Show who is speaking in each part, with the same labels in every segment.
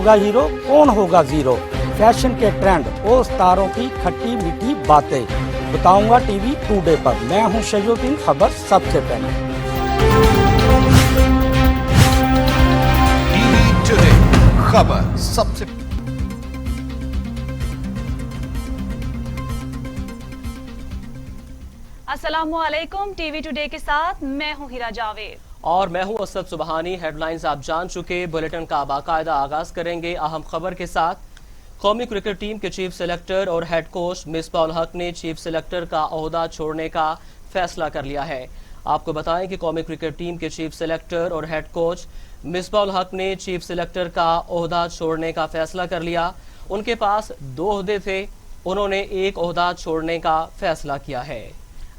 Speaker 1: होगा हीरो, कौन होगा जीरो। फैशन के ट्रेंड और स्टारों की खट्टी मीठी बातें बताऊंगा टीवी टुडे पर। मैं हूं शैजुद्दीन, खबर सबसे पहले।
Speaker 2: टीवी टुडे खबर सबसे
Speaker 3: अस्सलामुअलैकुम। टीवी टुडे के साथ मैं हूं हिरा जावेद
Speaker 4: और मैं हूं असद सुबहानी। हेडलाइंस आप जान चुके, बुलेटिन का बाकायदा आगाज करेंगे अहम खबर के साथ। कौमी क्रिकेट टीम के चीफ सेलेक्टर और हेड कोच मिसबाह उल हक ने चीफ सेलेक्टर का ओहदा छोड़ने का फैसला कर लिया है। आपको बताएं कि कौमी क्रिकेट टीम के चीफ सेलेक्टर और हेड कोच मिसबाह उल हक ने चीफ सेलेक्टर का ओहदा छोड़ने का फैसला कर लिया। उनके पास 2 ओहदे थे, उन्होंने एक ओहदा छोड़ने का फैसला किया है।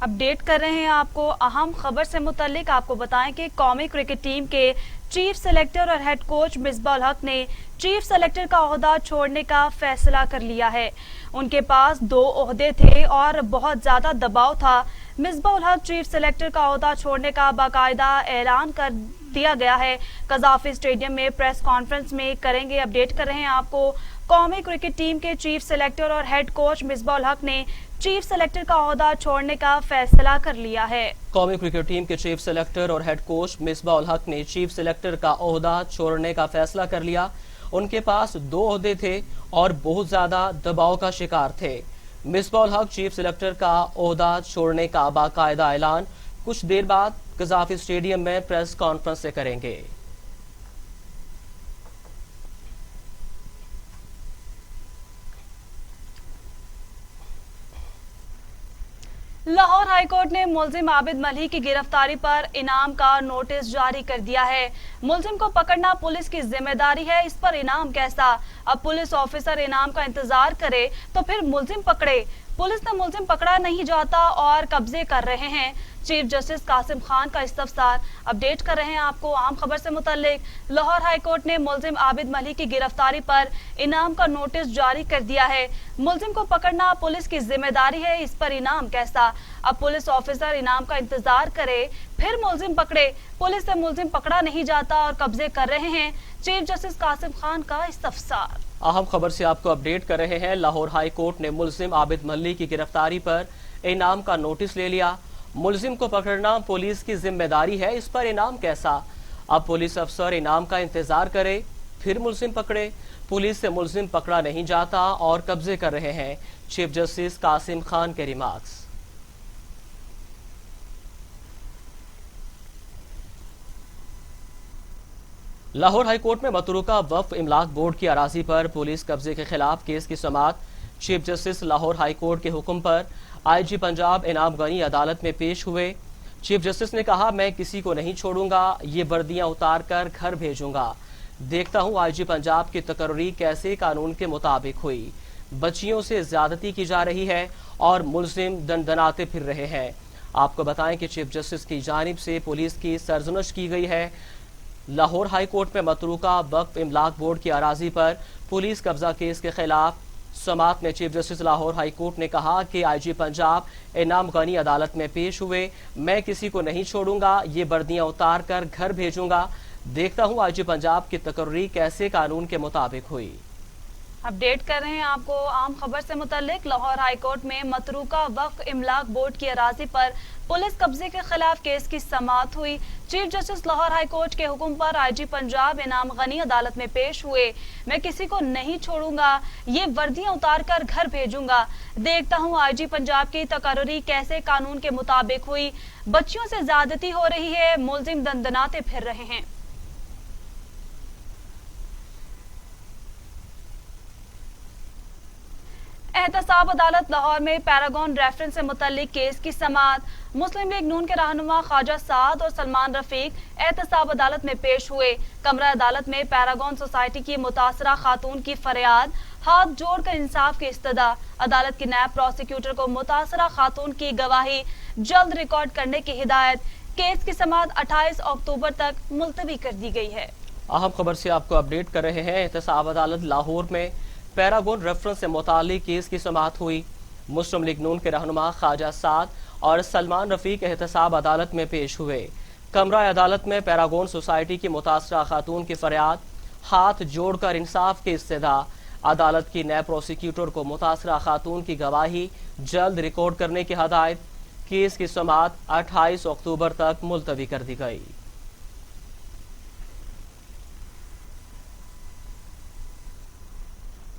Speaker 3: अपडेट कर रहे हैं आपको अहम खबर से मुतल्लिक। आपको बताएं कि कौमी क्रिकेट टीम के चीफ सेलेक्टर और हेड कोच मिसबाह उल हक ने चीफ सेलेक्टर का ओहदा छोड़ने का फैसला कर लिया है। उनके पास 2 ओहदे थे और बहुत ज्यादा दबाव था। मिसबाह उल हक चीफ सेलेक्टर का ओहदा छोड़ने का बाकायदा ऐलान कर दिया गया है। कज़ाफी स्टेडियम में प्रेस कॉन्फ्रेंस में करेंगे। अपडेट कर रहे हैं आपको कौमी क्रिकेट टीम के चीफ सेलेक्टर और हेड कोच मिसबाह उल हक ने चीफ सेलेक्टर का ओहदा छोड़ने का फैसला कर लिया है।
Speaker 4: कौमी क्रिकेट टीम के चीफ सेलेक्टर और हेड कोच मिसबाह उल हक ने चीफ सेलेक्टर का ओहदा छोड़ने का फैसला कर लिया। उनके पास 2 ओहदे थे और बहुत ज्यादा दबाव का शिकार थे। मिसबाह उल हक चीफ सेलेक्टर का ओहदा छोड़ने का बाकायदा ऐलान कुछ देर बाद कज़ाफी स्टेडियम में प्रेस कॉन्फ्रेंस से करेंगे।
Speaker 3: लाहौर हाईकोर्ट ने मुलजिम आबिद मलिक की गिरफ्तारी पर इनाम का नोटिस जारी कर दिया है। मुलजिम को पकड़ना पुलिस की जिम्मेदारी है, इस पर इनाम कैसा। अब पुलिस ऑफिसर इनाम का इंतजार करे तो फिर मुलजिम पकड़े। पुलिस ने मुलजिम पकड़ा नहीं जाता और कब्जे कर रहे हैं। चीफ जस्टिस कासिम खान का इस्तफसार। अपडेट कर रहे हैं आपको आम खबर से मुतल्लिक। लाहौर हाईकोर्ट ने मुलजिम आबिद मलिक की गिरफ्तारी पर इनाम का नोटिस जारी कर दिया है। मुलजिम को पकड़ना पुलिस की जिम्मेदारी है, इस पर इनाम कैसा। अब पुलिस ऑफिसर इनाम का इंतजार करे फिर मुलजिम पकड़े। पुलिस से मुलजिम पकड़ा नहीं जाता और कब्जे कर रहे हैं। चीफ जस्टिस कासिम खान का इस्तफसार।
Speaker 4: अहम खबर से आपको अपडेट कर रहे हैं। लाहौर हाई कोर्ट ने मुलजिम आबिद मलिक की गिरफ्तारी पर इनाम का नोटिस ले लिया। मुलजिम को पकड़ना पुलिस की जिम्मेदारी है, इस पर इनाम कैसा। अब पुलिस अफसर इनाम का इंतजार करे फिर मुलजिम पकड़े। पुलिस से मुलजिम पकड़ा नहीं जाता और कब्जे कर रहे हैं। चीफ जस्टिस कासिम खान के रिमार्क्स। लाहौर हाईकोर्ट में मतरूका वक्फ इमलाक बोर्ड की अराजी पर पुलिस कब्जे के खिलाफ केस की समाअत चीफ जस्टिस लाहौर हाईकोर्ट के हुक्म पर आईजी पंजाब इनाम गनी अदालत में पेश हुए। चीफ जस्टिस ने कहा, मैं किसी को नहीं छोड़ूंगा, ये वर्दियां उतार कर घर भेजूंगा। देखता हूं आईजी पंजाब की तकर्री कैसे कानून के मुताबिक हुई। बच्चियों से ज्यादती की जा रही है और मुलजिम दनदनाते फिर रहे हैं। आपको बताएं कि चीफ जस्टिस की जानिब से पुलिस की सरजनश की गई है। लाहौर हाई कोर्ट में मतरूका वक्फ इमलाक बोर्ड की अराजी पर पुलिस कब्जा केस के खिलाफ समाअत में chief justice Lahore high court ने कहा कि आईजी पंजाब इनाम गनी अदालत में पेश हुए। मैं किसी को नहीं छोड़ूंगा, ये वर्दियां उतार कर घर भेजूंगा। देखता हूं आईजी पंजाब की तकर्री कैसे कानून के मुताबिक हुई।
Speaker 3: अपडेट कर रहे हैं आपको आम खबर से मुतल्लिक। लाहौर हाईकोर्ट में मतरूका वक्फ इमलाक बोर्ड की अराजी पर पुलिस कब्जे के खिलाफ केस की समाअत हुई। चीफ जस्टिस लाहौर हाईकोर्ट के हुक्म पर आईजी पंजाब इनाम गनी अदालत में पेश हुए। मैं किसी को नहीं छोड़ूंगा, ये वर्दियां उतार कर घर भेजूंगा। देखता हूं आईजी पंजाब की तकर्री कैसे कानून के मुताबिक हुई। बच्चियों से ज्यादती हो रही है, मुलजिम दनदनाते फिर रहे हैं। एहतसाब अदालत लाहौर में पैरागॉन रेफरेंस से मुतल्लिक केस की समाअत। मुस्लिम लीग नून के रहनुमा ख्वाजा साद और सलमान रफीक एहतसाब अदालत में पेश हुए। कमरा अदालत में पैरागॉन सोसाइटी की मुतासरा खातून की फरियाद हाथ जोड़कर इंसाफ की इस्तदा। अदालत की नायब प्रोसिक्यूटर को मुतासरा खातून की गवाही जल्द रिकॉर्ड करने की हिदायत। केस की समाअत 28 अक्टूबर तक मुलतवी कर दी गई है।
Speaker 4: अहम खबर से आपको अपडेट कर रहे हैं। एहतसाब अदालत लाहौर में पैरागॉन रेफरेंस से मुताल्लिक केस की समाअत हुई। मुस्लिम लीग नून के रहनुमा ख्वाजा साद और सलमान रफीक एहतसाब अदालत में पेश हुए। कमरा अदालत में पैरागॉन सोसाइटी की मुतासरा खातून की फरियाद हाथ जोड़कर इंसाफ की इस्तदा। अदालत की नए प्रोसिक्यूटर को मुतासरा खातून की गवाही जल्द रिकॉर्ड करने की हदायत। केस की समाअत 28 अक्टूबर तक मुलतवी कर दी गई।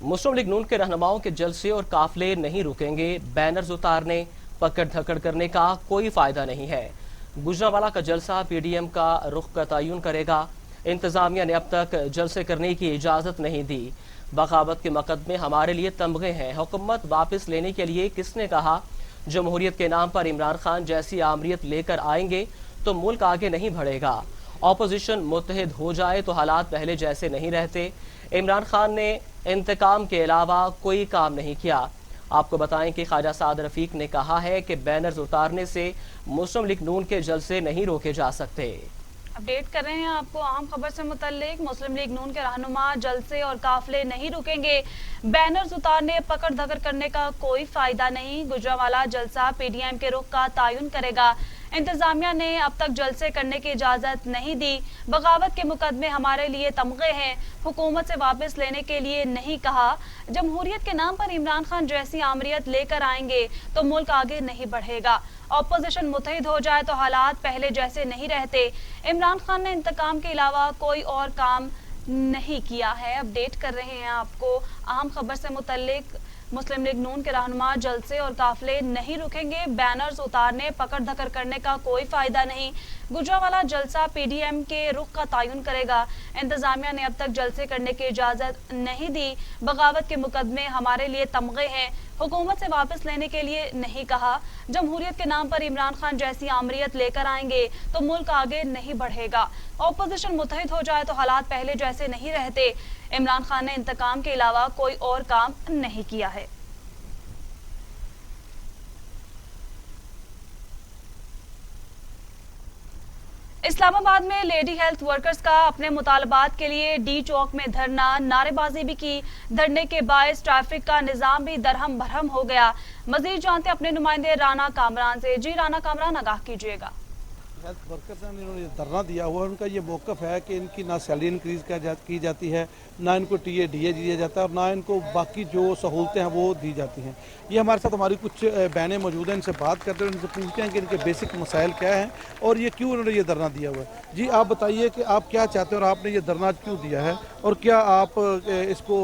Speaker 4: मुस्लिम लीग नून के रहनुमाओं के जलसे और काफले नहीं रुकेंगे। बैनर्स उतारने, पकड़ धकड़ करने का कोई फायदा नहीं है। गुजरांवाला का जलसा पीडीएम का रुख का तयन करेगा। इंतजामिया ने अब तक जलसे करने की इजाजत नहीं दी। बगावत के मुकदमे हमारे लिए तमगे हैं। हुकूमत वापस लेने के लिए किसने कहा? जमहूरियत के नाम पर इमरान खान जैसी आमरीत लेकर आएंगे तो मुल्क आगे नहीं बढ़ेगा। ऑपोजिशन मुत्तहिद हो जाए तो हालात पहले जैसे नहीं रहते। इमरान खान ने इंतकाम के अलावा कोई काम नहीं किया। आपको बताएं कि ख्वाजा साद रफीक ने कहा है कि बैनर्स उतारने से मुस्लिम लीग नून के जलसे नहीं रोके जा सकते।
Speaker 3: अपडेट कर रहे हैं आपको अहम खबर से मुतल्लिक। मुस्लिम लीग नून के रहनुमा जलसे और काफले नहीं रुकेंगे। बैनर्स उतारने, पकड़ धकड़ करने का कोई फायदा नहीं। गुजरांवाला जलसा पीडीएम के रुख का तयन करेगा। इंतजामिया ने अब तक जलसे करने की इजाजत नहीं दी। बगावत के मुकदमे हमारे लिए तमगे हैं। हुकूमत से वापस लेने के लिए नहीं कहा। जमहूरियत के नाम पर इमरान खान जैसी आमरीत लेकर आएंगे तो मुल्क आगे नहीं बढ़ेगा। ऑपोजिशन मुत्तहिद हो जाए तो हालात पहले जैसे नहीं रहते। इमरान खान ने इंतकाम के अलावा कोई और काम नहीं किया है। अपडेट कर रहे हैं आपको अहम खबर से मुतल्लिक। मुस्लिम लीग नून के रहनुमा जलसे और काफले नहीं रुकेंगे। बैनर्स उतारने, पकड़ धकड़ करने का कोई फायदा नहीं। गुजरांवाला जलसा पीडीएम के रुख का तयन करेगा। इंतजामिया ने अब तक जलसे करने की इजाजत नहीं दी। बगावत के मुकदमे हमारे लिए तमगे हैं। हुकूमत से वापस लेने के लिए नहीं कहा। जमहूरियत के नाम पर इमरान खान जैसी आमरीत लेकर आएंगे तो मुल्क आगे नहीं बढ़ेगा। ऑपोजिशन मुत्तहिद हो जाए तो हालात पहले जैसे नहीं रहते। इमरान खान ने इंतकाम के अलावा कोई और काम नहीं किया है। इस्लामाबाद में लेडी हेल्थ वर्कर्स का अपने मुतालबात के लिए डी चौक में धरना, नारेबाजी भी की। धरने के बायस ट्रैफिक का निजाम भी दरहम भरहम हो गया। मजीद जानते अपने नुमाइंदे राना कामरान से। जी राना कामरान, आगाह कीजिएगा।
Speaker 5: हेल्थ वर्कर्स ने इन्होंने धरना दिया हुआ है। उनका ये मौक़िफ़ है कि इनकी ना सैलरी इंक्रीज़ की जाती है, ना इनको टीए डीए दिया जाता है और ना इनको बाकी जो सहूलतें हैं वो दी जाती हैं। ये हमारे साथ हमारी कुछ बहनें मौजूद हैं, इनसे बात करते हैं, इनसे पूछते हैं कि इनके बेसिक मसाइल क्या हैं और ये क्यों इन्होंने ये धरना दिया हुआ है। जी आप बताइए कि आप क्या चाहते हैं और आपने ये धरना क्यों दिया है और क्या आप इसको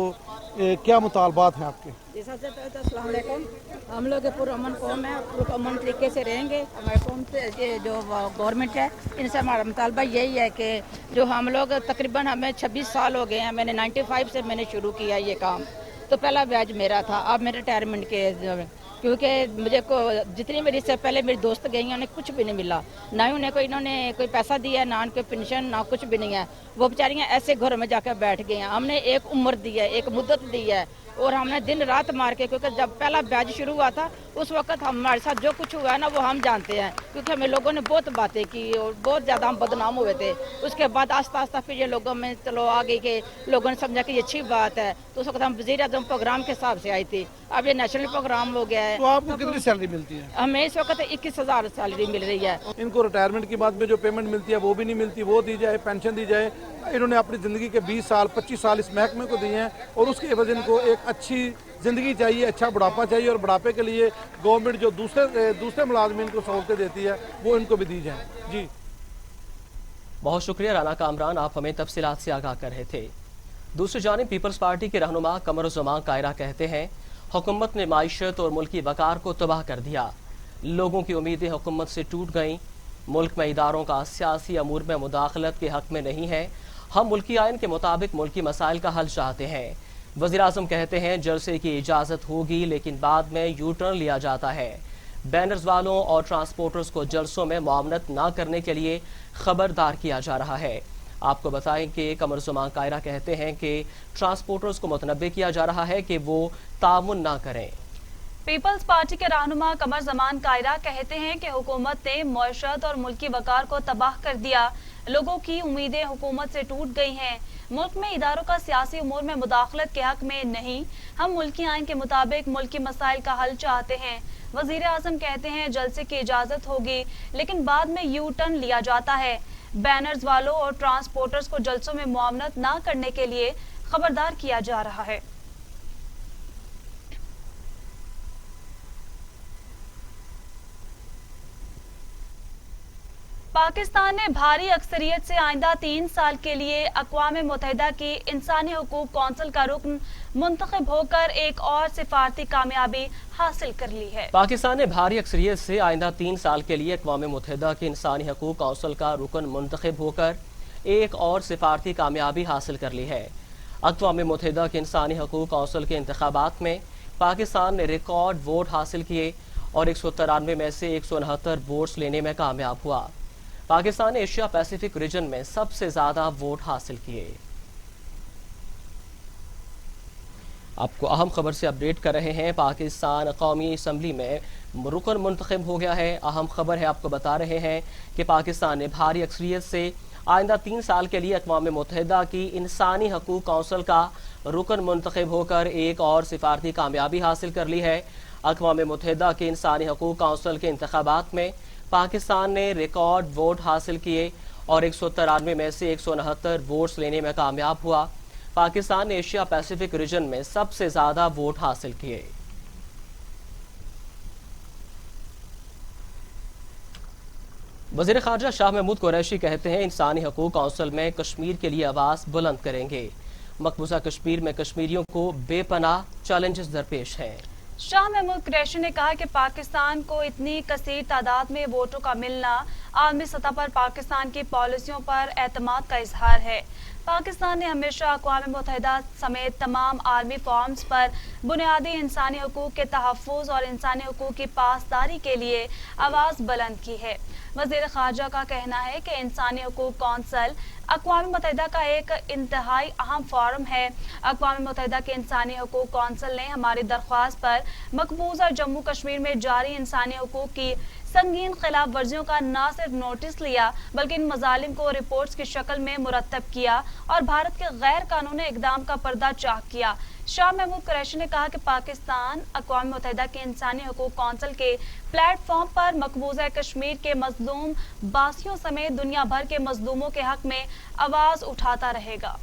Speaker 5: क्या मुतालबात हैं आपके?
Speaker 6: जी सबसे पहले तो अस्सलाम वालेकुम। हम लोग पुरअमन कौम है, पुरअमन तरीके से रहेंगे। हमारे कौम से ये जो गवर्नमेंट है इनसे हमारा मुतालबा यही है कि जो हम लोग तकरीबन हमें 26 साल हो गए हैं। मैंने 95 से मैंने शुरू किया ये काम। तो पहला ब्याज मेरा था, अब मेरे रिटायरमेंट के क्योंकि मुझे को जितनी मेरी से पहले मेरी दोस्त गई हैं उन्हें कुछ भी नहीं मिला, ना ही उन्हें कोई इन्होंने कोई पैसा दिया, ना उनके पेंशन, ना कुछ भी नहीं है। वो बेचारियाँ ऐसे घरों में जाकर बैठ गई हैं। हमने एक उम्र दी है, एक मुद्दत दी है और हमने दिन रात मार के, क्योंकि जब पहला ब्याज शुरू हुआ था उस वक्त हमारे साथ जो कुछ हुआ है ना वो हम जानते हैं, क्योंकि हमें लोगों ने बहुत बातें की और बहुत ज़्यादा हम बदनाम हुए थे। उसके बाद आस्ता आस्ता फिर ये लोगों में चलो आ गई कि लोगों ने समझा कि ये अच्छी बात है। तो उस वक्त हम वज़ीर आज़म प्रोग्राम के हिसाब से आई थी। अब ये नेशनल प्रोग्राम हो गया है।
Speaker 5: तो आपको कितनी सैलरी मिलती है?
Speaker 6: हमें इस वक्त 21,000 सैलरी मिल रही है।
Speaker 5: इनको रिटायरमेंट के बाद में जो पेमेंट मिलती है वो भी नहीं मिलती, वो दी जाए, पेंशन दी जाए। इन्होंने अपनी ज़िंदगी के 20 साल 25 साल इस महकमे को दिए हैं और उसके एवज इनको एक अच्छी ज़िंदगी चाहिए, अच्छा बुढ़ापा चाहिए और बुढ़ापे के लिए गवर्नमेंट जो दूसरे मुलाजमीन को सहूलतें देती है वो इनको भी दी जाए। जी
Speaker 4: बहुत शुक्रिया राना कामरान, आप हमें तफसीलात से आगाह कर रहे थे। दूसरी जानिब पीपल्स पार्टी के रहनुमा कमरुज़्ज़मान कायरा कहते हैं हुकूमत ने माइशत और मुल्की वकार को तबाह कर दिया। लोगों की उम्मीदें हुकूमत से टूट गईं। मुल्क में इदारों का सियासी अमूर में मुदाखलत के हक में नहीं है। हम मुल्की आइन के मुताबिक मुल्की मसाइल का हल चाहते हैं। वज़ीर आज़म कहते हैं जलसे की इजाज़त होगी लेकिन बाद में यू टर्न लिया जाता है। बैनर्स वालों और ट्रांसपोर्टर्स को जलसों में मुआवनत न करने के लिए खबरदार किया जा रहा है। आपको बताएं कि कमरुज़्ज़मान कायरा कहते हैं कि ट्रांसपोर्टर्स को मुतनब्बे किया जा रहा है कि वो तामुन ना करें।
Speaker 3: पीपल्स पार्टी के रहनुमा कमरुज़्ज़मान कायरा कहते हैं कि हुकूमत ने मईशत और मुल्की वकार को तबाह कर दिया। लोगों की उम्मीदें हुकूमत से टूट गई हैं। मुल्क में इदारों का सियासी उमूर में मुदाखलत के हक में नहीं, हम मुल्की आइन के मुताबिक मुल्की मसाइल का हल चाहते हैं। वजीर आजम कहते हैं जलसे की इजाजत होगी, लेकिन बाद में यू टर्न लिया जाता है। बैनर्स वालों और ट्रांसपोर्टर्स को जलसों में मुआवनत न करने के लिए खबरदार किया जा रहा है। पाकिस्तान ने भारी अक्सरियत से आइंदा 3 साल के लिए अक़वाम मुत्तहिदा की इंसानी हुकूक कौंसिल का रुकन मुंतखब होकर एक और सिफारती कामयाबी हासिल कर ली है।
Speaker 4: पाकिस्तान ने भारी अक्सरियत से आइंदा 3 साल के लिए अक़वाम मुत्तहिदा की इंसानी हुकूक कौंसिल का रुकन मुंतखब होकर एक और सिफारती कामयाबी हासिल कर ली है। अक़वाम मुत्तहिदा की इंसानी हुकूक कौंसिल के इंतखाबात में पाकिस्तान ने रिकॉर्ड वोट हासिल किए और 193 में से 169 वोट्स लेने में कामयाब हुआ। पाकिस्तान ने एशिया पैसिफिक रीजन में सबसे ज्यादा वोट हासिल किए। आपको अहम खबर से अपडेट कर रहे हैं। पाकिस्तान कौमी असम्बली में रुकन मुंतखब हो गया है। अहम खबर है, आपको बता रहे हैं कि पाकिस्तान ने भारी अक्सरियत से आइंदा 3 साल के लिए अक़वाम मुत्तहिदा की इंसानी हकूक़ कौंसिल का रुकन मुंतखब होकर एक और सिफारती कामयाबी हासिल कर ली है। अक़वाम मुत्तहिदा की इंसानी हकूक़ कौंसिल के इंतखाबात में पाकिस्तान ने रिकॉर्ड वोट हासिल किए और 193 में से 169 वोट्स लेने में कामयाब हुआ। पाकिस्तान ने एशिया पैसिफिक रीजन में सबसे ज्यादा वोट हासिल किए। वज़ीर ख़ारजा शाह महमूद कुरैशी कहते हैं इंसानी हकूक़ कौंसिल में कश्मीर के लिए आवाज़ बुलंद करेंगे। मकबूजा कश्मीर में कश्मीरियों को बेपनाह चैलेंजेस दरपेश हैं।
Speaker 3: शाह महमूद कुरैशी ने कहा कि पाकिस्तान को इतनी कसीर तादाद में वोटों का मिलना आलमी सतह पर पाकिस्तान की पॉलिसियों पर एतमाद का इजहार है। पाकिस्तान ने हमेशा अक़वाम मुत्तहिदा समेत तमाम आलमी फॉर्म्स पर बुनियादी इंसानी हुकूक के तहफ़्फ़ुज़ और इंसानी हुकूक की पासदारी के लिए आवाज़ बुलंद की है। वज़ीर ख़ारजा का कहना है कि इंसानी हुकूक कौंसिल अक़वाम मुत्तहिदा का एक इंतहाई अहम फोरम है। अक़वाम मुत्तहिदा के इंसानी हुकूक कौंसिल ने हमारी दरख्वास्त पर मकबूजा जम्मू कश्मीर में जारी इंसानी हुकूक की संगीन खिलाफ वर्जियों का न सिर्फ नोटिस लिया बल्कि इन मजालिम को रिपोर्ट्स की शक्ल में मुरतब किया और भारत के गैर कानूनी इक़दाम का पर्दा चाक किया। शाह महमूद कुरैशी ने कहा कि पाकिस्तान अक़वाम मुत्तहिदा के इंसानी हुकूक कौंसिल के प्लेटफॉर्म पर मकबूजा कश्मीर के मजलूम बासियों समेत दुनिया भर के मजलूमों के हक में आवाज़ उठाता रहेगा।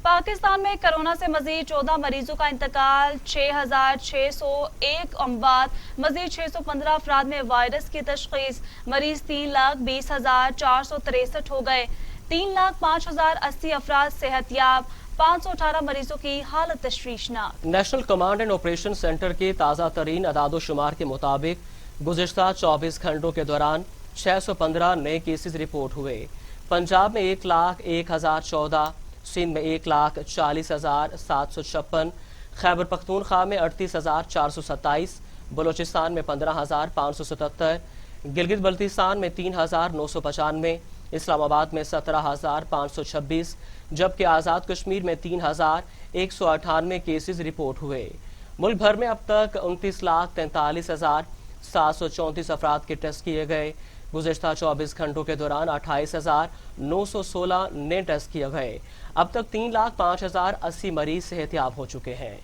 Speaker 3: पाकिस्तान में कोरोना से मजीद 14 मरीजों का इंतकाल, 6,601 अमवात, मजीद 615 अफराद में वायरस की तशखीस, मरीज 3,20,463 हो गए, 3,05,080 अफराद सेहतयाब, 518 मरीजों की हालत तशवीशनाक।
Speaker 4: National command and operation centre के ताज़ा तरीन अदाद-ओ-शुमार के मुताबिक गुज़िश्ता 24 घंटों के दौरान 615 नए केसेस रिपोर्ट हुए। पंजाब में 1,01,014, सिंध में 1,40,756, खैबर पख्तूनख्वा में 38,427, बलोचिस्तान में 15,577, गिलगित बल्तिस्तान में 3,995, इस्लामाबाद में 17,526, जबकि आज़ाद कश्मीर में 3,198 केसेस रिपोर्ट हुए। मुल्क भर में अब तक 29,43,734 अफराद के टेस्ट किए गए। गुज़िश्ता 24 घंटों के दौरान 28,916 नए टेस्ट किए गए। अब तक 3,05,080 मरीज सेहतयाब हो चुके हैं।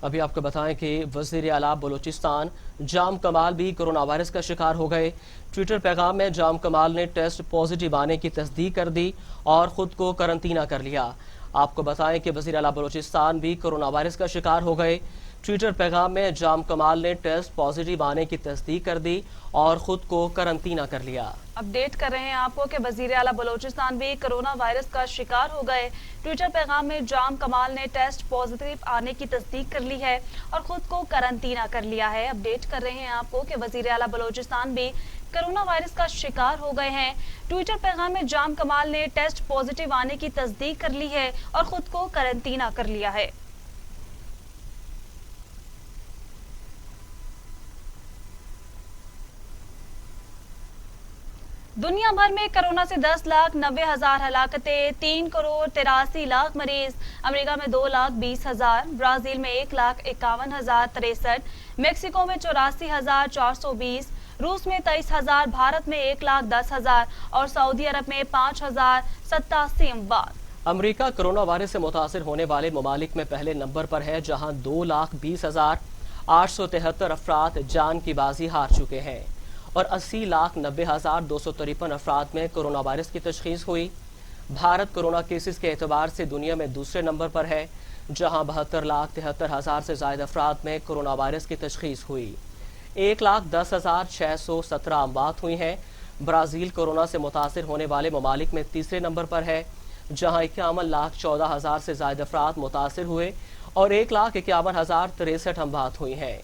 Speaker 4: अभी आपको बताएं कि वज़ीर आला बलूचिस्तान जाम कमाल भी कोरोना वायरस का शिकार हो गए। ट्विटर पैगाम में जाम कमाल ने टेस्ट पॉजिटिव आने की तस्दीक कर दी और खुद को करंतना कर लिया। आपको बताएं कि वज़ीर आला बलूचिस्तान भी कोरोना वायरस का शिकार हो गए। ट्विटर पैगाम में जाम कमाल ने टेस्ट पॉजिटिव आने की तस्दीक कर दी और खुद को करंतना कर लिया।
Speaker 3: अपडेट कर रहे हैं आपको कि वज़ीर आला बलूचिस्तान भी कोरोना वायरस का शिकार हो गए। ट्विटर पैगाम में जाम कमाल ने टेस्ट पॉजिटिव आने की तस्दीक कर ली है और खुद को करंतना कर लिया है। अपडेट कर रहे हैं आपको कि वज़ीर आला बलूचिस्तान भी कोरोना वायरस का शिकार हो गए हैं। ट्विटर पैगाम में जाम कमाल ने टेस्ट पॉजिटिव आने की तस्दीक कर ली है और खुद को करंतना कर लिया है। दुनिया भर में कोरोना से 10,90,000 हलाकतें, 3,83,00,000 मरीज। अमेरिका में 2,20,000, ब्राजील में 1,51,063, मेक्सिको में 84,420, रूस में 23,000, भारत में 1,10,000 और सऊदी अरब में 5,087 अमवात।
Speaker 4: अमेरिका कोरोना वायरस से मुतासिर होने वाले ममालिक में पहले नंबर पर है, जहां 2,20,873 अफराद जान की बाजी हार चुके हैं और 80,90,253 अफराद में कोरोना वायरस की तशखीस हुई। भारत कोरोना केसेस के एतबार से दुनिया में दूसरे नंबर पर है, जहां 72,73,000 से ज्यादा अफराद में कोरोना वायरस की तशखीस हुई। 1,10,617 अमवात हुई हैं। ब्राजील कोरोना से मुतासिर होने वाले ममालिक में तीसरे नंबर पर है, जहां 51,14,000 से ज्यादा अफराद मुतासिर हुए और 1,51,063 अमवात हुई हैं।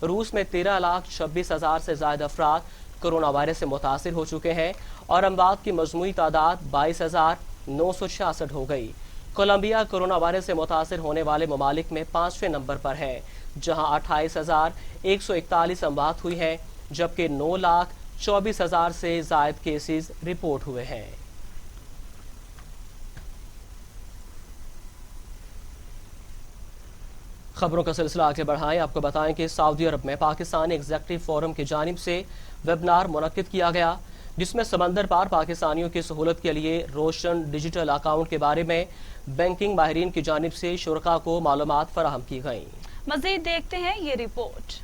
Speaker 4: रूस में 13,26,000 से ज्यादा अफराद कोरोना वायरस से मुतासिर हो चुके हैं और अमवात की मजमूई तादाद 22,966 हो गई। कोलंबिया कोरोना वायरस से मुतासिर होने वाले ममालिक में 5वें नंबर पर है, जहां 28,141 अमवात हुई हैं, जबकि 9,24,000 से ज्यादा केसेस रिपोर्ट हुए हैं। खबरों का सिलसिला आगे बढ़ाएं। आपको बताएं कि सऊदी अरब में पाकिस्तान एग्जीक्यूटिव फोरम की जानिब से वेबिनार मुनक्किद किया गया, जिसमें समंदर पार पाकिस्तानियों की सहूलत के लिए रोशन डिजिटल अकाउंट के बारे में बैंकिंग माहिरीन की जानिब से शुरका को मालूमात फराहम की गई।
Speaker 3: मजीद देखते हैं ये रिपोर्ट।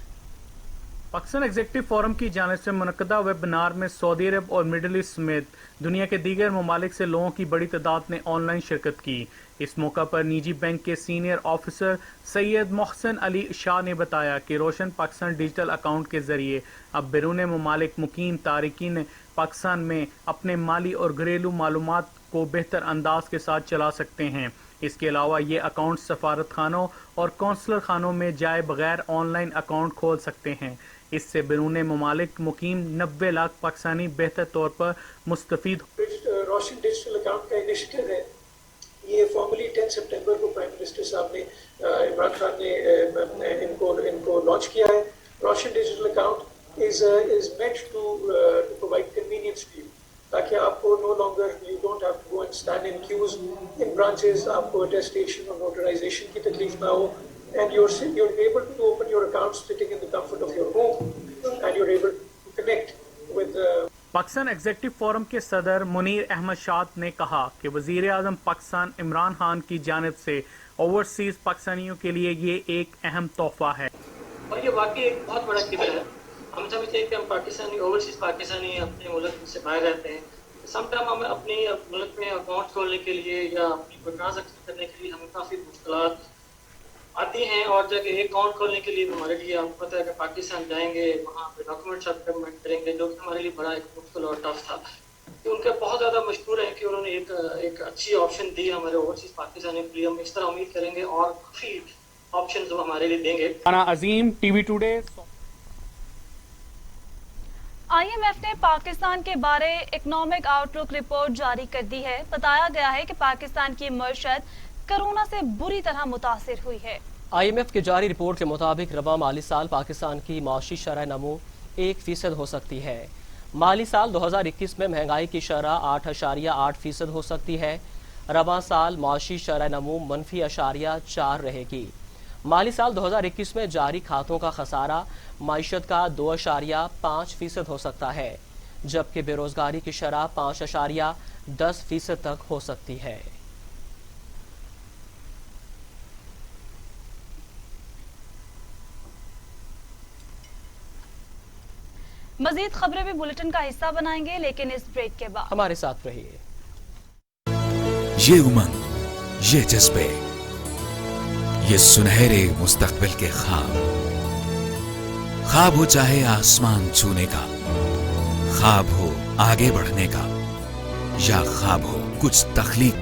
Speaker 7: पाकिस्तान एग्जीक्यूटिव फोरम की जानिब से मुनक्कदा वेबिनार में सऊदी अरब और मिडल ईस्ट समेत दुनिया के दीगर ममालिक से लोगों की बड़ी तादाद ने ऑनलाइन शिरकत की। इस मौका पर निजी बैंक के सीनियर ऑफिसर सैयद मोहसिन अली शाह ने बताया कि रोशन पाकिस्तान डिजिटल अकाउंट के जरिए अब बैरून ममालिक मुकीम तारिकीन पाकिस्तान में अपने माली और घरेलू मालूमात को बेहतर अंदाज के साथ चला सकते हैं। इसके अलावा ये अकाउंट सफारत खानों और कौंसलर खानों में जाए बगैर ऑनलाइन अकाउंट खोल सकते हैं। इससे बैरून ममालिक मुकीम 90 लाख पाकिस्तानी बेहतर तौर पर मुस्तफीद।
Speaker 8: रोशन डिजिटल अकाउंट का इनिशिएटिव है, ये फॉर्मली 10 सितंबर को प्राइम मिनिस्टर साहब ने इमरान खान ने इनको लॉन्च किया है। Roshan digital account is meant to provide convenience to you, ताकि आपको no longer you don't have to go and stand in queues in branches, आपको attestation और notarization की तकलीफ ना हो, and you're able to open your account sitting in the comfort of your home, and you're able to connect with
Speaker 7: Pakistan executive forum के सदर मुनीर अहमद शाद ने कहा कि वजीर आजम पाकिस्तान इमरान खान की जानिब से ओवरसीज पाकिस्तानियों के लिए ये एक अहम तोहफा है
Speaker 9: और ये वाकई एक बहुत बड़ा किबल है। हम समझते हैं कि हम पाकिस्तानी ओवरसीज पाकिस्तानी अपने मुल्क से बाहर रहते हैं, समटाइम हमें अपने मुल्क में अकाउंट खोलने के लिए या अपनी कोई ट्रांसैक्शन करने के लिए हमें काफ़ी मुश्किलात आती हैं और जगह एक अकाउंट खोलने के लिए हमारे लिए आपको पता है कि पाकिस्तान जाएंगे, वहाँ पे डॉक्यूमेंट सबमिट करेंगे, जो कि हमारे लिए बड़ा एक मुश्किल और टफ था। तो उनका बहुत ज़्यादा मशहूर है कि उन्होंने एक अच्छी ऑप्शन दी हमारे ओवरसीज पाकिस्तानी के लिए। हम इस तरह उम्मीद करेंगे और काफ़ी ऑप्शन वो हमारे लिए देंगे।
Speaker 7: अजीम, टीवी टुडे।
Speaker 3: IMF ने पाकिस्तान के बारे इकोनॉमिक आउटलुक रिपोर्ट जारी कर दी है। बताया गया है कि पाकिस्तान की मईशत कोरोना से बुरी तरह मुतासिर हुई है।
Speaker 4: IMF की जारी रिपोर्ट के मुताबिक रवा माली साल पाकिस्तान की माशी शरह नमो 1% हो सकती है। माली साल 2021 में महंगाई की शरह 8.8% हो सकती है। रवा साल माशी शरह नमो -4% रहेगी। माली साल 2021 में जारी खातों का खसारा माइशत का 2.5% हो सकता है, जबकि बेरोजगारी की शरह 5.10% तक हो सकती है।
Speaker 3: मजीद खबरें भी बुलेटिन का हिस्सा बनाएंगे, लेकिन इस ब्रेक के बाद
Speaker 4: हमारे साथ रहिए।
Speaker 10: ये उमंग, ये जज्बे, ये सुनहरे मुस्तकबिल के ख्वाब हो चाहे आसमान छूने का, ख्वाब हो आगे बढ़ने का, या ख्वाब हो कुछ तख्लीक।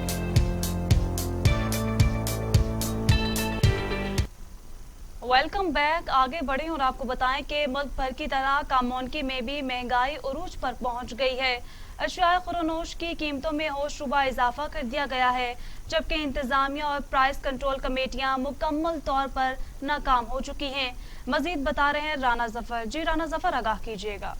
Speaker 3: Welcome back. आगे बढ़े और आपको बताएं कि मुल्क भर की तरह कामोनकी में भी महंगाई उरूज पर पहुंच गई है। अशिया खुरोनोश की कीमतों में होशरुबा इजाफा कर दिया गया है, जबकि इंतजामिया और प्राइस कंट्रोल कमेटियां मुकम्मल तौर पर नाकाम हो चुकी हैं। मजीद बता रहे हैं राना जफर। जी राना जफर, आगाह कीजिएगा।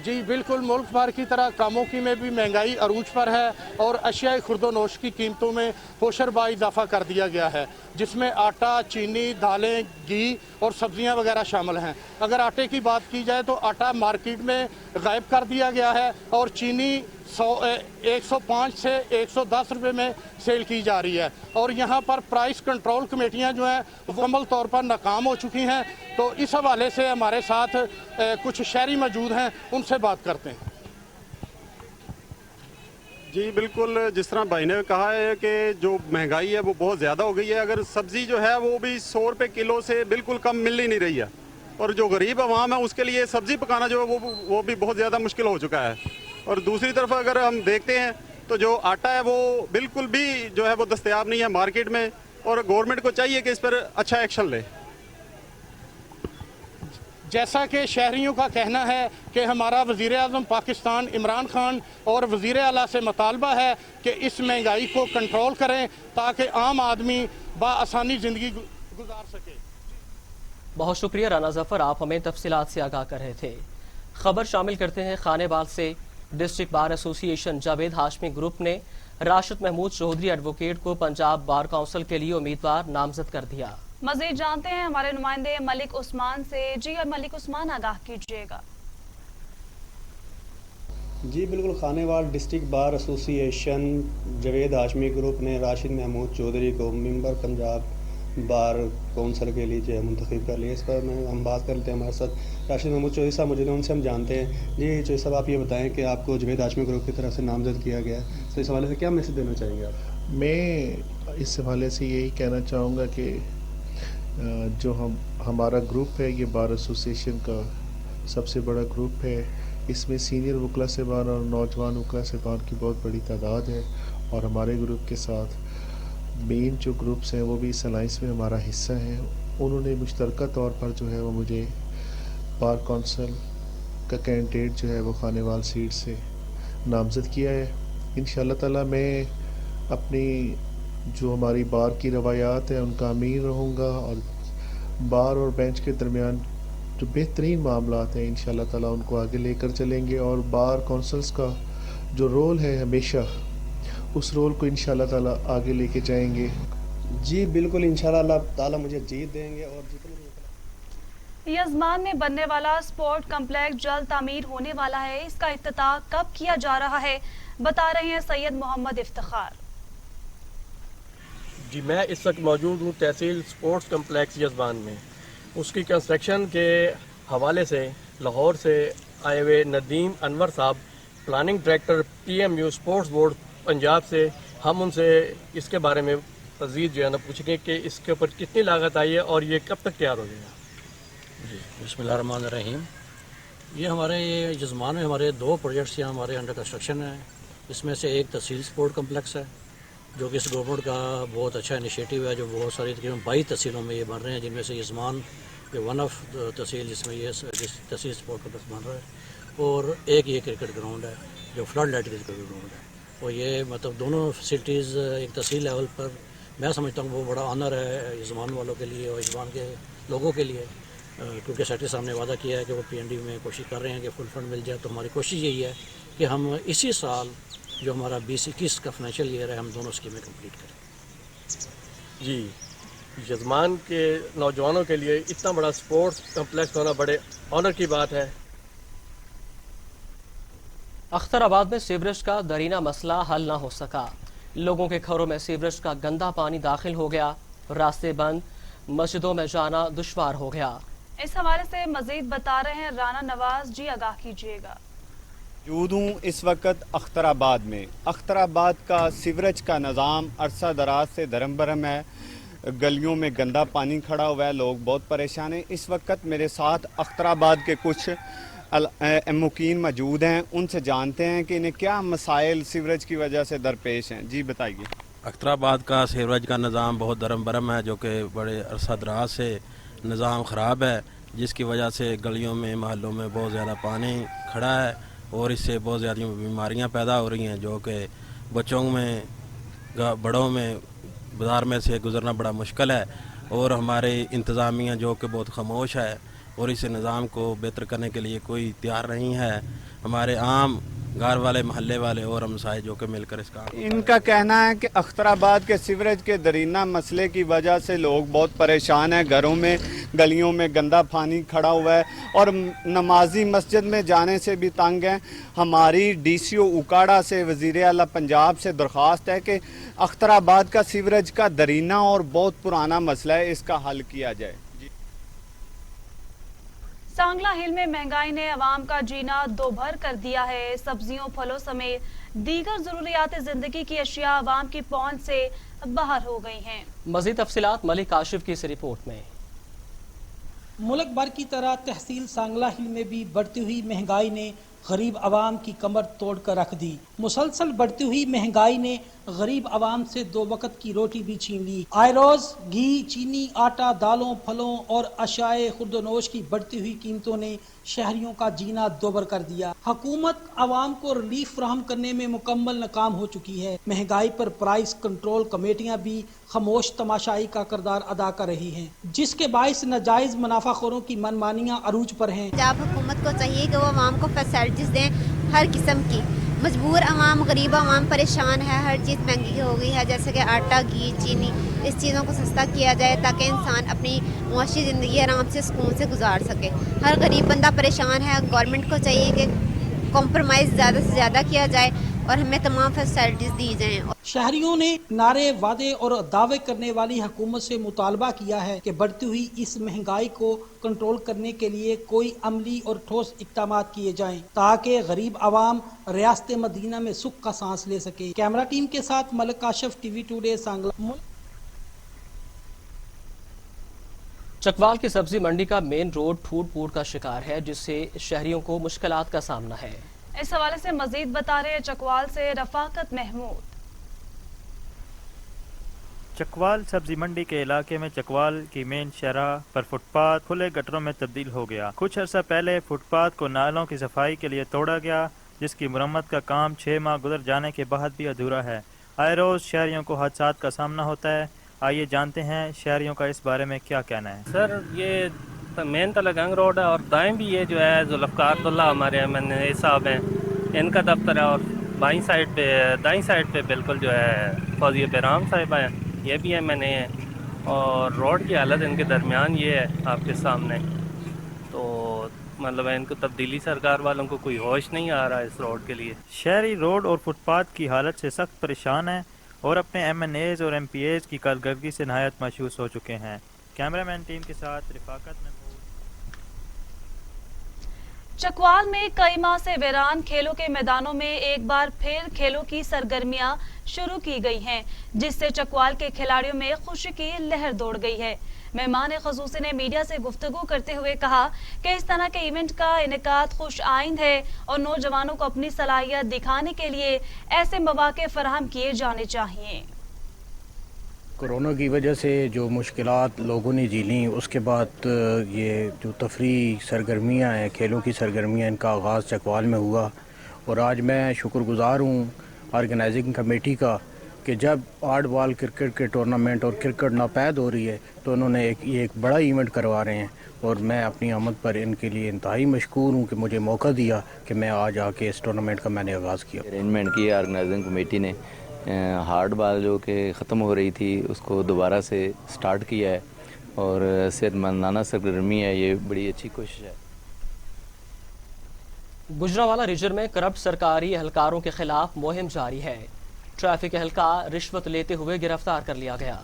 Speaker 5: जी बिल्कुल, मुल्क भर की तरह कामों की में भी महंगाई अरूज पर है और अशियाई खुर्दोनोश की कीमतों में होशरबा इजाफा कर दिया गया है, जिसमें आटा, चीनी, दालें, घी और सब्जियां वगैरह शामिल हैं। अगर आटे की बात की जाए तो आटा मार्केट में गायब कर दिया गया है और चीनी 105 से 110 रुपये में सेल की जा रही है और यहाँ पर प्राइस कंट्रोल कमेटियाँ जो हैं मुकम्मल तौर पर नाकाम हो चुकी हैं। तो इस हवाले से हमारे साथ कुछ शहरी मौजूद हैं, उनसे बात करते हैं।
Speaker 11: जी बिल्कुल, जिस तरह भाई ने कहा है कि जो महंगाई है वो बहुत ज़्यादा हो गई है। अगर सब्ज़ी जो है वो भी 100 रुपये किलो से बिल्कुल कम मिल ही नहीं रही है और जो गरीब आवाम है उसके लिए सब्ज़ी पकाना जो है वो भी बहुत ज़्यादा मुश्किल हो चुका है। और दूसरी तरफ अगर हम देखते हैं तो जो आटा है वो बिल्कुल भी जो है वो दस्तयाब नहीं है मार्केट में और गवर्नमेंट को चाहिए कि इस पर अच्छा एक्शन ले।
Speaker 5: जैसा कि शहरियों का कहना है कि हमारा वज़ीर आज़म पाकिस्तान इमरान खान और वज़ीर आला से मुतालबा है कि इस महंगाई को कंट्रोल करें ताकि आम आदमी बाआसानी ज़िंदगी गुजार सके।
Speaker 4: बहुत शुक्रिया राना जफर, आप हमें तफसीलात से आगाह कर रहे थे। खबर शामिल करते हैं खानेवाल से। District bar association Javed Hashmi group ने राशिद महमूद चौधरी एडवोकेट को पंजाब बार काउंसिल के लिए उम्मीदवार नामजद कर दिया।
Speaker 3: मजीद जानते हैं हमारे नुमाइंदे मलिक उस्मान से। जी और मलिक उस्मान, आगाह कीजिएगा।
Speaker 12: जी बिल्कुल, Khanewal district bar association Javed Hashmi group ने राशिद महमूद चौधरी को मेंबर पंजाब बार काउंसिल के लिए जो है मुंतखब कर लिया। इस पर हम बात कर लेते हैं। हमारे साथ राशिद महमूद चौधरी साहब मौजूद हैं, उनसे हम जानते हैं। जी चौधरी साहब, आप ये बताएं कि आपको जावेद हाशमी ग्रुप की तरफ से नामजद किया गया है, तो इस हवाले से क्या मैसेज देना चाहेंगे आप?
Speaker 13: मैं इस हवाले से यही कहना चाहूँगा कि जो हमारा ग्रुप है ये बार एसोसिएशन का सबसे बड़ा ग्रुप है। इसमें सीनियर वकला साहबान और नौजवान वकला साहबान की बहुत बड़ी तादाद है और हमारे ग्रुप के साथ मेन जो ग्रुप्स हैं वो भी इस अलाइंस में हमारा हिस्सा हैं। उन्होंने मुश्तरका तौर पर जो है वो मुझे बार काउंसिल का कैंडिडेट जो है वो खानेवाल सीट से नामज़द किया है। इंशाअल्लाह ताला मैं अपनी जो हमारी बार की रवायात है उनका अमीर रहूँगा और बार और बेंच के दरमियान जो बेहतरीन मामलात हैं इंशाअल्लाह ताला उनको आगे लेकर चलेंगे और बार काउंसिल्स का जो रोल है हमेशा उस रोल को इंशाअल्लाह ताला आगे लेके जाएंगे।
Speaker 12: जी बिल्कुल, इंशाअल्लाह ताला मुझे जीत देंगे। और जितने
Speaker 3: यजमान में बनने वाला स्पोर्ट कम्प्लेक्स जल्द तामीर होने वाला है। इसका इफ्तिताह कब किया जा रहा है, बता रहे हैं सैयद मोहम्मद इफ्तिखार।
Speaker 14: जी मैं इस वक्त मौजूद हूँ तहसील स्पोर्ट्स कम्प्लेक्स यजमान में। उसकी कंस्ट्रक्शन के हवाले से लाहौर से आए हुए नदीम अनवर साहब, planning director PMU sports board Punjab से, हम उनसे इसके बारे में मज़ीद जो है ना पूछेंगे कि इसके ऊपर कितनी लागत आई है और ये कब तक तैयार हो जाएगा।
Speaker 15: जी बिस्मिल्लाहिर्रहमानिर्रहीम। ये हमारे यजमान में हमारे 2 प्रोजेक्ट्स यहाँ हमारे अंडर कंस्ट्रक्शन है। इसमें से एक तहसील स्पोर्ट कम्प्लेक्स है जो कि इस गवर्नमेंट का बहुत अच्छा इनिशिएटिव है, जो बहुत सारी तकरीबन 22 तहसीलों में ये बन रहे हैं, जिनमें से यजमान के वन ऑफ तहसील जिसमें ये तहसील स्पोर्ट कम्प्लेक्स बन रहा है और एक ये क्रिकेट ग्राउंड है जो फ्लड लाइट क्रिकेट ग्राउंड है। और ये मतलब दोनों फैसिलिटीज़ एक तहसील लेवल पर मैं समझता हूँ वो बड़ा ऑनर है यजमान वालों के लिए और यजमान के लोगों के लिए, क्योंकि सेक्रेटरी साहब ने वादा किया है कि वो PND में कोशिश कर रहे हैं कि फुल फंड मिल जाए। तो हमारी कोशिश यही है कि हम इसी साल जो हमारा 20-21 का फाइनेंशियल ईयर है हम दोनों स्कीमें कंप्लीट करें।
Speaker 14: जी यजमान के नौजवानों के लिए इतना बड़ा स्पोर्ट्स कम्प्लेक्स होना बड़े ऑनर की बात है।
Speaker 4: अख्तराबाद में सीवरेज का दरीना मसला हल न हो सका। लोगों के घरों में सीवरेज का गंदा पानी दाखिल हो गया, रास्ते बंद, मस्जिदों में जाना दुश्वार हो गया।
Speaker 3: इस हवाले से मजीद बता रहे हैं राना नवाज। जी आगाह कीजिएगा।
Speaker 16: मौजूद हूँ इस वक्त अख्तराबाद में। अख्तराबाद का सीवरेज का निज़ाम अरसा दराज से धर्म भरम है, गलियों में गंदा पानी खड़ा हुआ है, लोग बहुत परेशान हैं। इस वक्त मेरे साथ अख्तराबाद के कुछ मुकीन मौजूद हैं, उनसे जानते हैं कि इन्हें क्या मसाइल सीवरेज की वजह से दरपेश हैं। जी बताइए।
Speaker 17: अख्तराबाद का सीवरेज का निज़ाम बहुत धर्म भरम है, जो कि बड़े अरसा दराज से निज़ाम ख़राब है, जिसकी वजह से गलियों में महलों में बहुत ज़्यादा पानी खड़ा है और इससे बहुत ज़्यादा बीमारियां पैदा हो रही हैं, जो कि बच्चों में बड़ों में बाज़ार में से गुज़रना बड़ा मुश्किल है। और हमारे इंतज़ामिया जो कि बहुत खामोश है, और इस निज़ाम को बेहतर करने के लिए कोई तैयार नहीं है। हमारे आम घर वाले, मोहल्ले वाले और हमसाए जो कि मिलकर इस काम।
Speaker 16: इनका कहना है कि अख्तराबाद के सीवरेज के दरीना मसले की वजह से लोग बहुत परेशान हैं। घरों में, गलियों में गंदा पानी खड़ा हुआ है और नमाजी मस्जिद में जाने से भी तंग हैं। हमारी DCO उकाड़ा से, वज़ीर आला पंजाब से दरख्वास्त है कि अख्तराबाद का सीवरेज का दरीना और बहुत पुराना मसला है, इसका हल किया जाए।
Speaker 3: सांगला हिल में महंगाई ने अवाम का जीना दोभर कर दिया है। सब्जियों, फलों समेत दीगर जरूरियात जिंदगी की अशिया अवाम की पहुंच से बाहर हो गई हैं।
Speaker 4: मजीद तफसीलात मलिक काशिफ की इस रिपोर्ट में।
Speaker 18: मुल्क भर की तरह तहसील सांगला हिल में भी बढ़ती हुई महंगाई ने गरीब आवाम की कमर तोड़ कर रख दी। मुसलसल बढ़ती हुई महंगाई ने गरीब आवाम से 2 वक्त की रोटी भी छीन ली। आए रोज घी, चीनी, आटा, दालों, फलों और अशाए खुर्दनोश की बढ़ती हुई कीमतों ने शहरियों का जीना दोबर कर दिया। हुकूमत आवाम को रिलीफ फराहम करने में मुकम्मल नाकाम हो चुकी है। महंगाई पर प्राइस कंट्रोल कमेटियां भी खामोश तमाशाई का किरदार अदा कर रही हैं, जिसके बाइस नाजायज मुनाफाखोरों की मनमानियां अरूज पर हैं।
Speaker 19: पंजाब हुकूमत को चाहिए कि वो आवाम को फैसिलिटीज दें हर किस्म की। मजबूर आवाम, गरीब आवाम परेशान है, हर चीज़ महंगी हो गई है, जैसे कि आटा, घी, चीनी, इस चीज़ों को सस्ता किया जाए ताकि इंसान अपनी मुआशी ज़िंदगी आराम से सुकून से गुजार सके। हर गरीब बंदा परेशान है। गवर्नमेंट को चाहिए कि कॉम्प्रोमाइज़ ज़्यादा से ज़्यादा किया जाए और हमें तमाम फैसिलिटीज दी जाएं।
Speaker 18: शहरियों ने नारे, वादे और दावे करने वाली हुकूमत से मुतालबा किया है कि बढ़ती हुई इस महंगाई को कंट्रोल करने के लिए कोई अमली और ठोस इक़दाम किए जाएं ताकि गरीब आवाम रियासत मदीना में सुख का सांस ले सके। कैमरा टीम के साथ मलिक काशिफ, TV टुडे, सांगला।
Speaker 4: चकवाल की सब्जी मंडी का मेन रोड फूट का शिकार है, जिससे शहरियों को मुश्किलात का सामना है।
Speaker 3: इस हवाले से मजीद बता रहे चकवाल से रफाकत महमूद।
Speaker 20: चकवाल सब्जी मंडी के इलाके में चकवाल की मेन शहरा पर फुटपाथ खुले गटरों में तब्दील हो गया। कुछ अर्सा पहले फुटपाथ को नालों की सफाई के लिए तोड़ा गया, जिसकी मुरम्मत का काम 6 माह गुजर जाने के बाद भी अधूरा है। आए रोज शहरियों को हादसात का सामना होता है। आइए जानते हैं शहरियों का इस बारे में क्या कहना है।
Speaker 21: सर, ये मेन तलगंग रोड है और दाएं भी ये जो है जुल्फ़कार अब्दुल्ला हमारे MNA साहब हैं, इनका दफ्तर है, और दाई साइड पे बिल्कुल जो है फौजी बेराम साहिबा हैं, ये भी MNA हैं। और रोड की हालत इनके दरमियान ये है आपके सामने, तो मतलब इनको तब्दीली सरकार वालों को कोई होश नहीं आ रहा है इस रोड के लिए।
Speaker 20: शहरी रोड और फुटपाथ की हालत से सख्त परेशान हैं और अपने MNAs और MPAs की कारकर्दगी से नहायत मायूस हो चुके हैं। कैमरामैन टीम के साथ रिफाकत में।
Speaker 3: चकवाल में कई माह से वीरान खेलों के मैदानों में एक बार फिर खेलों की सरगर्मियां शुरू की गई हैं, जिससे चकवाल के खिलाड़ियों में खुशी की लहर दौड़ गई है। मेहमान खसूसी ने मीडिया से गुफ्तगू करते हुए कहा कि इस तरह के इवेंट का इनेकाद खुश आइंद है और नौजवानों को अपनी सलाहियत दिखाने के लिए ऐसे मौके फराहम किए जाने चाहिए।
Speaker 22: कोरोना की वजह से जो मुश्किलात लोगों ने झेली, उसके बाद ये जो तफरी सरगर्मियाँ हैं, खेलों की सरगर्मियाँ, इनका आगाज़ चकवाल में हुआ। और आज मैं शुक्रगुज़ार हूँ ऑर्गेनाइजिंग कमेटी का कि जब 8 बॉल क्रिकेट के टूर्नामेंट और क्रिकेट नापैद हो रही है तो उन्होंने एक बड़ा इवेंट करवा रहे हैं, और मैं अपनी आमद पर इनके लिए इंतहाई मशकूर हूँ कि मुझे मौका दिया कि मैं आज आके इस टूर्नामेंट का मैंने आगाज़ किया।
Speaker 23: अरेंजमेंट की ऑर्गेनाइजिंग कमेटी ने हार्ड बॉल जो कि ख़त्म हो रही थी उसको दोबारा से स्टार्ट किया है, और सेहतमंदाना सरगर्मी है, ये बड़ी अच्छी कोशिश है।
Speaker 4: गुजरांवाला रीजन में करप्ट सरकारी एहलकारों के खिलाफ मुहिम जारी है। ट्रैफिक एहलकार रिश्वत लेते हुए गिरफ्तार कर लिया गया।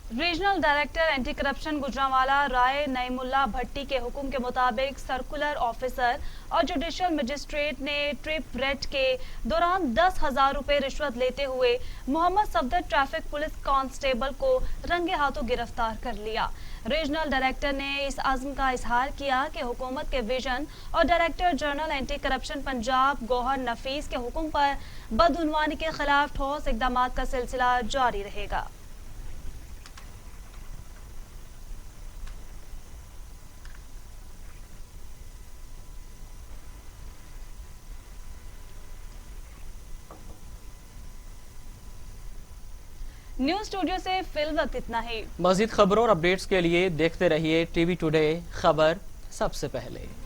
Speaker 3: Regional director anti corruption Gujranwala Rai Naeemullah Bhatti के हुक्म के मुताबिक सर्कुलर ऑफिसर और जुडिशियल मजिस्ट्रेट ने ट्रिप रेड के दौरान 10,000 रुपए रिश्वत लेते हुए Mohammad Safdar traffic police constable को रंगे हाथों गिरफ्तार कर लिया। रीजनल डायरेक्टर ने इस आज़म का इजहार किया कि हुकूमत के विजन और director general anti corruption Punjab Gohar Nafees के हुक्म पर बदउनवानी के खिलाफ ठोस इकदाम का सिलसिला जारी रहेगा। न्यूज स्टूडियो से फिल वक्त इतना ही।
Speaker 4: मज़ीद खबरों और अपडेट्स के लिए देखते रहिए TV टुडे खबर सबसे पहले।